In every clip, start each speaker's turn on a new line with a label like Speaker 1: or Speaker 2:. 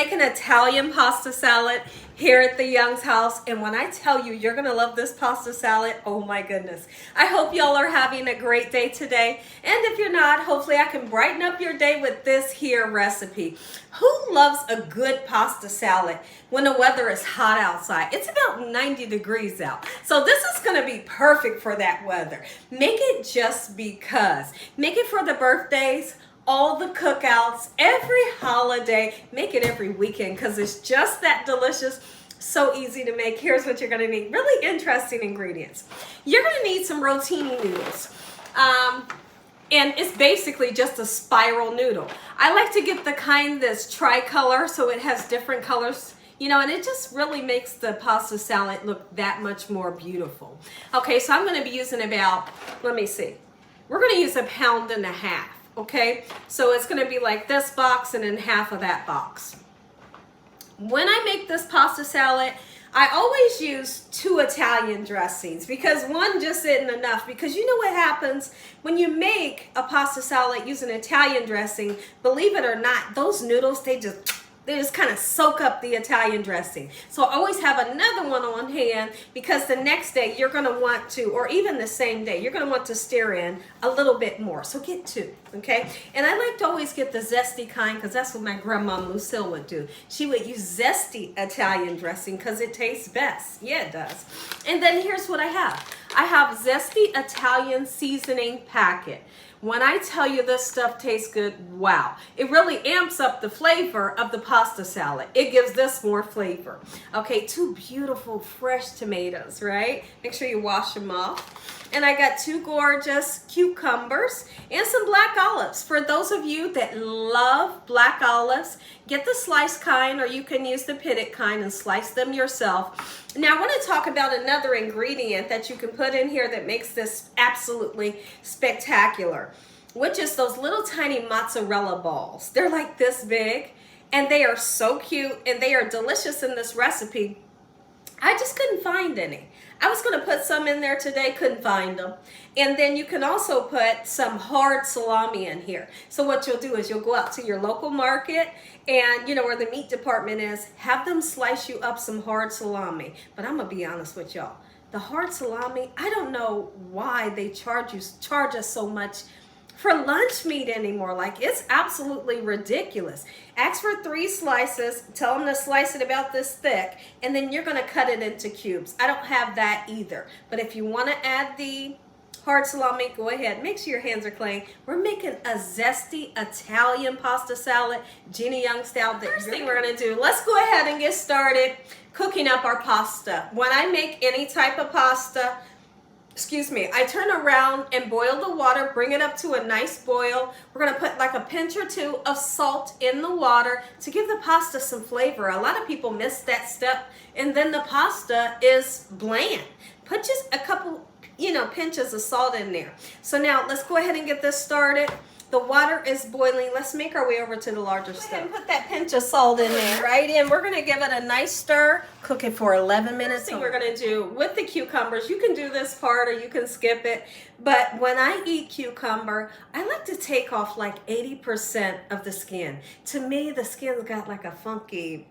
Speaker 1: make an Italian pasta salad here at the Young's house, and when I tell you you're gonna love this pasta salad, oh my goodness. I hope y'all are having a great day today, and if you're not, hopefully I can brighten up your day with this here recipe. Who loves a good pasta salad when the weather is hot outside? It's about 90 degrees out, so this is gonna be perfect for that weather. Make it just because. Make it for the birthdays, all the cookouts, every holiday. Make it every weekend because it's just that delicious, so easy to make. Here's what you're going to need. Really interesting ingredients. You're going to need some rotini noodles. And it's basically just a spiral noodle. I like to get the kind that's tricolor, so it has different colors, you know, and it just really makes the pasta salad look that much more beautiful. Okay, so I'm going to be using about, let me see, we're going to use 1.5 pounds. Okay, so it's going to be like this box and then half of that box. When I make this pasta salad, I always use 2 Italian dressings because one just isn't enough. Because you know what happens when you make a pasta salad using Italian dressing, believe it or not, those noodles, they just kind of soak up the Italian dressing. So I always have another one on hand because the next day you're going to want to, or even the same day, you're going to want to stir in a little bit more. So get 2, okay? And I like to always get the zesty kind because that's what my grandma Lucille would do. She would use zesty Italian dressing because it tastes best. Yeah, it does. And then here's what I have. I have zesty Italian seasoning packet. When I tell you this stuff tastes good, wow. It really amps up the flavor of the pasta salad. It gives this more flavor. Okay, 2 beautiful fresh tomatoes, right? Make sure you wash them off. And I got 2 gorgeous cucumbers and some black olives. For those of you that love black olives, get the sliced kind, or you can use the pitted kind and slice them yourself. Now I want to talk about another ingredient that you can put in here that makes this absolutely spectacular, which is those little tiny mozzarella balls. They're like this big and they are so cute and they are delicious in this recipe. I just couldn't find any. I was going to put some in there today, couldn't find them. And then you can also put some hard salami in here. So what you'll do is you'll go out to your local market and, you know, where the meat department is, have them slice you up some hard salami. But I'm going to be honest with y'all. The hard salami, I don't know why they charge us so much for lunch meat anymore. Like, it's absolutely ridiculous. Ask for 3 slices, tell them to slice it about this thick, and then you're going to cut it into cubes. I don't have that either. But if you want to add the hard salami, go ahead. Make sure your hands are clean. We're making a zesty Italian pasta salad, Jeannie Young style. The first thing we're going to do, let's go ahead and get started cooking up our pasta. When I make any type of pasta, I turn around and boil the water, bring it up to a nice boil. We're going to put like a pinch or 2 of salt in the water to give the pasta some flavor. A lot of people miss that step, and then the pasta is bland. Put just a couple, pinches of salt in there. So now let's go ahead and get this started. The water is boiling. Let's make our way over to the larger stove. Go ahead and put that pinch of salt in there, right in. We're going to give it a nice stir. Cook it for 11 minutes. First thing we're going to do with the cucumbers, you can do this part or you can skip it. But when I eat cucumber, I like to take off like 80% of the skin. To me, the skin's got like a funky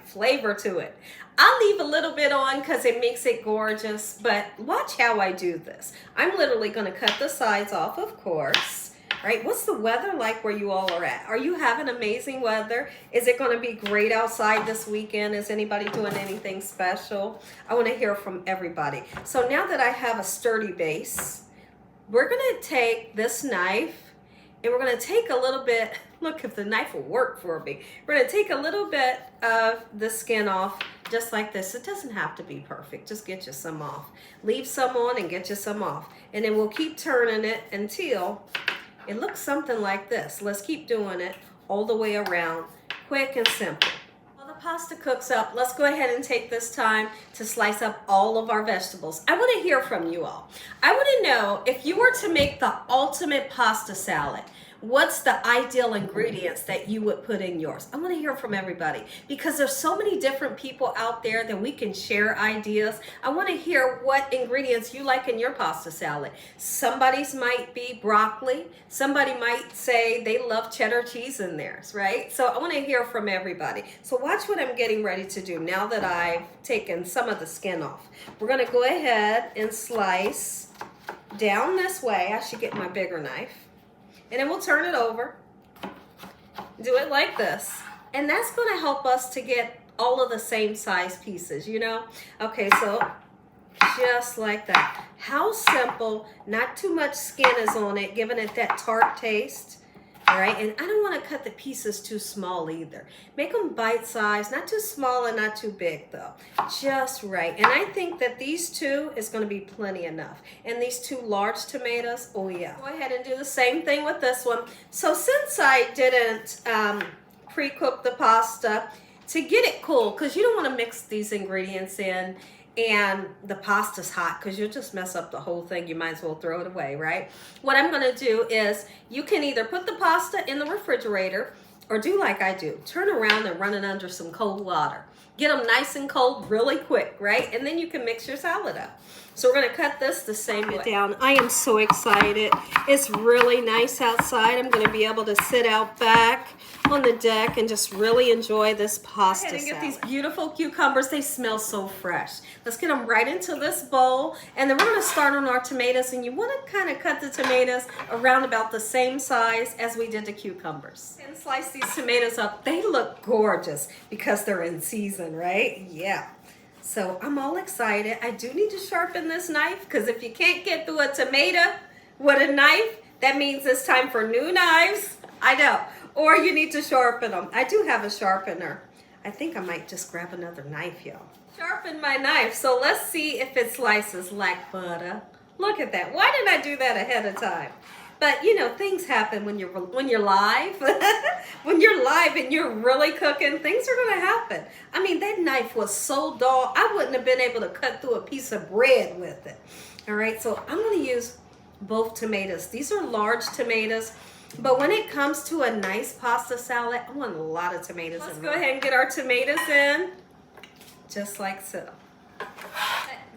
Speaker 1: flavor to it. I'll leave a little bit on because it makes it gorgeous. But watch how I do this. I'm literally going to cut the sides off, of course. Right? What's the weather like where you all are at? Are you having amazing weather? Is it going to be great outside this weekend? Is anybody doing anything special? I want to hear from everybody. So now that I have a sturdy base, we're going to take this knife and we're going to take a little bit, look if the knife will work for me. We're going to take a little bit of the skin off just like this. It doesn't have to be perfect. Just get you some off. Leave some on and get you some off. And then we'll keep turning it until it looks something like this. Let's keep doing it all the way around. Quick and simple. While the pasta cooks up, let's go ahead and take this time to slice up all of our vegetables. I want to hear from you all. I want to know if you were to make the ultimate pasta salad, what's the ideal ingredients that you would put in yours? I want to hear from everybody because there's so many different people out there that we can share ideas. I want to hear what ingredients you like in your pasta salad. Somebody's might be broccoli. Somebody might say they love cheddar cheese in theirs, right? So I want to hear from everybody. So watch what I'm getting ready to do now that I've taken some of the skin off. We're going to go ahead and slice down this way. I should get my bigger knife. And then we'll turn it over, do it like this. And that's gonna help us to get all of the same size pieces, you know? Okay, so just like that. How simple, not too much skin is on it, giving it that tart taste. All right, and I don't want to cut the pieces too small either. Make them bite-sized, not too small and not too big though. Just right. And I think that these two is going to be plenty enough. And these two large tomatoes, oh yeah. Go ahead and do the same thing with this one. So since I didn't pre-cook the pasta, to get it cool, because you don't want to mix these ingredients in and the pasta's hot because you'll just mess up the whole thing. You might as well throw it away, right? What I'm going to do is you can either put the pasta in the refrigerator or do like I do. Turn around and run it under some cold water. Get them nice and cold really quick, right? And then you can mix your salad up. So we're going to cut this the same way. Down. I am so excited. It's really nice outside. I'm going to be able to sit out back on the deck and just really enjoy this pasta salad. Get these beautiful cucumbers. They smell so fresh. Let's get them right into this bowl. And then we're going to start on our tomatoes. And you want to kind of cut the tomatoes around about the same size as we did the cucumbers. And slice these tomatoes up. They look gorgeous because they're in season, right? Yeah. So I'm all excited. I do need to sharpen this knife because if you can't get through a tomato with a knife, that means it's time for new knives. I know. Or you need to sharpen them. I do have a sharpener. I think I might just grab another knife, y'all. Sharpen my knife. So let's see if it slices like butter. Look at that. Why didn't I do that ahead of time? But you know, things happen when you're live. When you're live and you're really cooking, things are gonna happen. I mean, that knife was so dull, I wouldn't have been able to cut through a piece of bread with it. All right, so I'm gonna use both tomatoes. These are large tomatoes, but when it comes to a nice pasta salad, I want a lot of tomatoes in there. Let's go ahead and get our tomatoes in, just like so.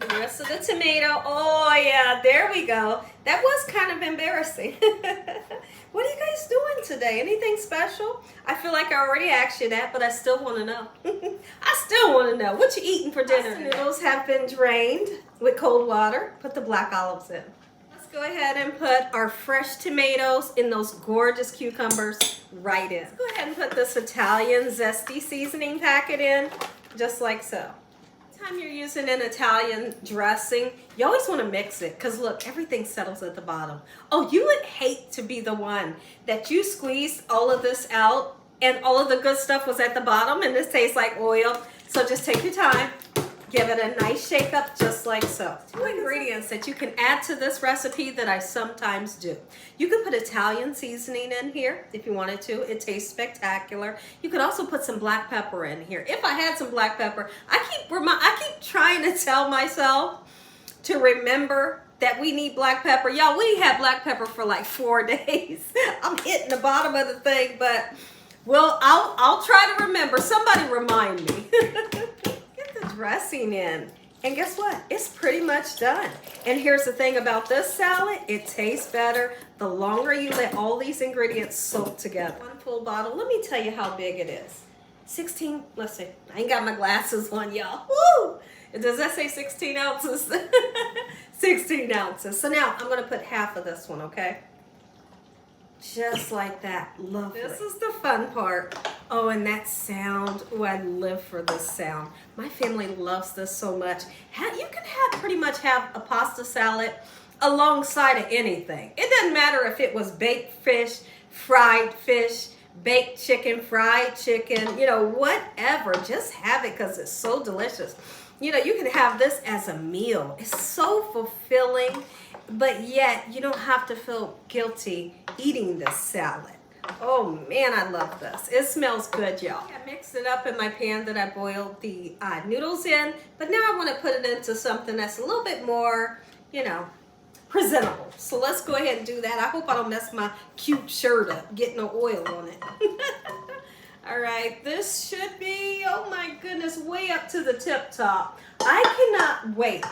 Speaker 1: The rest of the tomato. Oh yeah, there we go. That was kind of embarrassing. What are you guys doing today? Anything special? I feel like I already asked you that, but I still want to know. I still want to know. What you eating for dinner? The noodles have been drained with cold water. Put the black olives in. Let's go ahead and put our fresh tomatoes in those gorgeous cucumbers right in. Let's go ahead and put this Italian zesty seasoning packet in, just like so. Time you're using an Italian dressing, you always want to mix it because look, everything settles at the bottom. Oh, you would hate to be the one that you squeezed all of this out and all of the good stuff was at the bottom and this tastes like oil. So just take your time, give it a nice shake up just like so. 2 ingredients that you can add to this recipe that I sometimes do. You can put Italian seasoning in here if you wanted to. It tastes spectacular. You could also put some black pepper in here. If I had some black pepper, I keep trying to tell myself to remember that we need black pepper. Y'all, we had black pepper for like 4 days. I'm hitting the bottom of the thing, but well, I'll try to remember. Somebody remind me. Get the dressing in. And guess what? It's pretty much done. And here's the thing about this salad. It tastes better the longer you let all these ingredients soak together. 1 full bottle. Let me tell you how big it is. 16, let's see. I ain't got my glasses on, y'all. Woo! Does that say 16 ounces? 16 ounces. So now I'm going to put half of this one, okay? Just like that. Lovely. This is the fun part. Oh, and that sound. Oh, I live for this sound. My family loves this so much. You can pretty much have a pasta salad alongside of anything. It doesn't matter if it was baked fish, fried fish, baked chicken, fried chicken, you know, whatever. Just have it because it's so delicious. You know, you can have this as a meal. It's so fulfilling, but yet you don't have to feel guilty eating this salad. Oh man, I love this. It smells good, y'all. I mixed it up in my pan that I boiled the noodles in, but now I want to put it into something that's a little bit more, you know, presentable. So let's go ahead and do that. I hope I don't mess my cute shirt up, get no oil on it. All right, this should be, oh my goodness, way up to the tip top. I cannot wait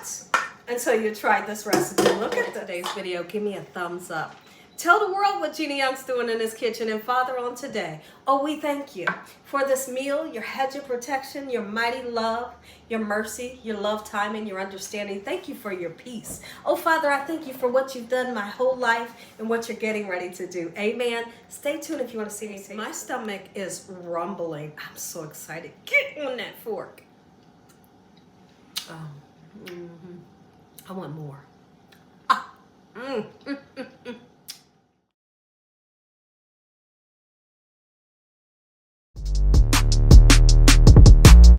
Speaker 1: until you try this recipe. Look at today's video. Give me a thumbs up. Tell the world what Jeannie Young's doing in his kitchen. And Father, on today, oh, we thank you for this meal, your hedge of protection, your mighty love, your mercy, your love time, and your understanding. Thank you for your peace. Oh, Father, I thank you for what you've done my whole life and what you're getting ready to do. Amen. Stay tuned if you want to see me. My stomach is rumbling. I'm so excited. Get on that fork. I want more.